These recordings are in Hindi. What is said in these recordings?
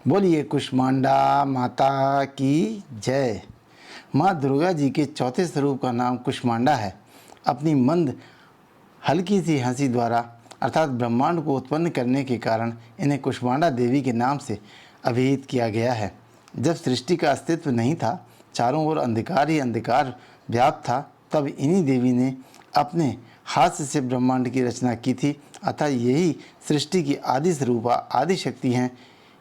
बोलिए कुष्मांडा माता की जय। माँ दुर्गा जी के चौथे स्वरूप का नाम कुष्मांडा है। अपनी मंद हल्की सी हंसी द्वारा अर्थात ब्रह्मांड को उत्पन्न करने के कारण इन्हें कुष्मांडा देवी के नाम से अभिहित किया गया है। जब सृष्टि का अस्तित्व नहीं था, चारों ओर अंधकार ही अंधकार व्याप्त था, तब इन्हीं देवी ने अपने हाथ से ब्रह्मांड की रचना की थी। अतः यही सृष्टि की आदि स्वरूपा आदि शक्ति हैं।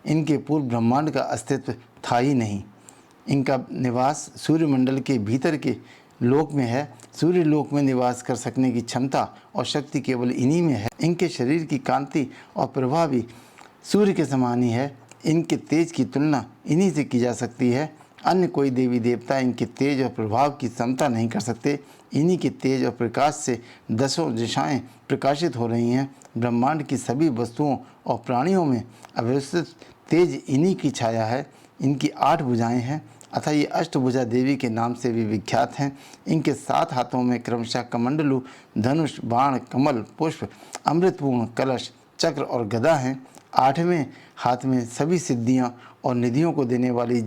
इनके पूर्व ब्रह्मांड का अस्तित्व था ही नहीं। इनका निवास सूर्यमंडल के भीतर के लोक में है। सूर्य लोक में निवास कर सकने की क्षमता और शक्ति केवल इन्हीं में है। इनके शरीर की कांति और प्रभाव भी सूर्य के समान ही है। इनके तेज की तुलना इन्हीं से की जा सकती है। अन्य कोई देवी देवता इनके तेज और प्रभाव की समता नहीं कर सकते। इन्हीं के तेज और प्रकाश से दसों दिशाएं प्रकाशित हो रही हैं। ब्रह्मांड की सभी वस्तुओं और प्राणियों में अव्यवस्थित तेज इन्हीं की छाया है। इनकी 8 भुजाएं हैं, अतः ये अष्टभुजा देवी के नाम से भी विख्यात हैं। इनके 7 हाथों में क्रमशः कमंडलू, धनुष, बाण, कमल, पुष्प, अमृतपूर्ण, कलश, चक्र और गदा हैं। 8वें हाथ में सभी सिद्धियां और निधियों को देने वाली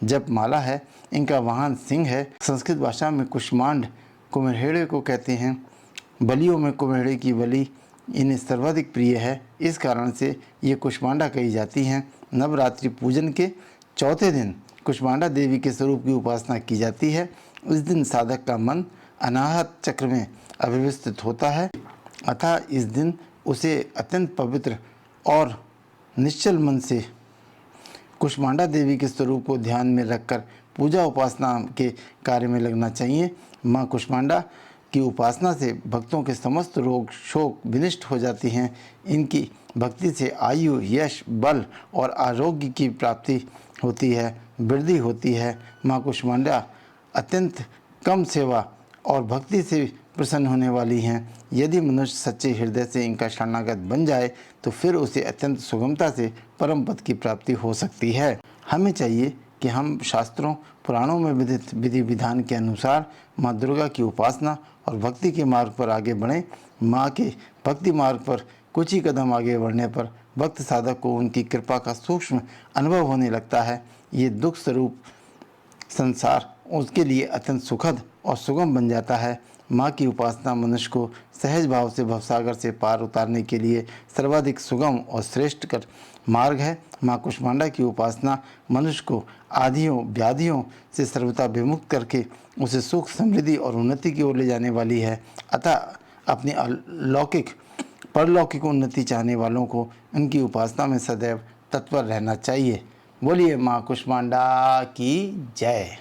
जप माला है। इनका वाहन सिंह है। संस्कृत भाषा में कुष्मांड कुम्हेड़े को कहते हैं। बलियों में कुम्हेड़े की बलि इन्हें सर्वाधिक प्रिय है। इस कारण से ये कुष्मांडा कही जाती हैं। नवरात्रि पूजन के चौथे दिन कुष्मांडा देवी के स्वरूप की उपासना की जाती है। इस दिन साधक का मन अनाहत चक्र में अव्यवस्थित होता है, अतः इस दिन उसे अत्यंत पवित्र और निश्चल मन से कुष्मांडा देवी के स्वरूप को ध्यान में रखकर पूजा उपासना के कार्य में लगना चाहिए। माँ कुष्मांडा की उपासना से भक्तों के समस्त रोग शोक विनष्ट हो जाती हैं। इनकी भक्ति से आयु, यश, बल और आरोग्य की प्राप्ति होती है, वृद्धि होती है। माँ कुष्मांडा अत्यंत कम सेवा और भक्ति से प्रसन्न होने वाली हैं। यदि मनुष्य सच्चे हृदय से इनका शरणागत बन जाए तो फिर उसे अत्यंत सुगमता से परम पद की प्राप्ति हो सकती है। हमें चाहिए कि हम शास्त्रों पुराणों में विधित विधि विधान के अनुसार माँ दुर्गा की उपासना और भक्ति के मार्ग पर आगे बढ़ें। माँ के भक्ति मार्ग पर कुछ ही कदम आगे बढ़ने पर भक्त साधक को उनकी कृपा का सूक्ष्म अनुभव होने लगता है। ये दुख स्वरूप संसार उसके लिए अत्यंत सुखद और सुगम बन जाता है। माँ की उपासना मनुष्य को सहज भाव से भवसागर से पार उतारने के लिए सर्वाधिक सुगम और श्रेष्ठ कर मार्ग है। माँ कुष्मांडा की उपासना मनुष्य को आधियों व्याधियों से सर्वथा विमुक्त करके उसे सुख, समृद्धि और उन्नति की ओर ले जाने वाली है। अतः अपनी अलौकिक परलौकिक उन्नति चाहने वालों को उनकी उपासना में सदैव तत्पर रहना चाहिए। बोलिए माँ कुष्मांडा की जय।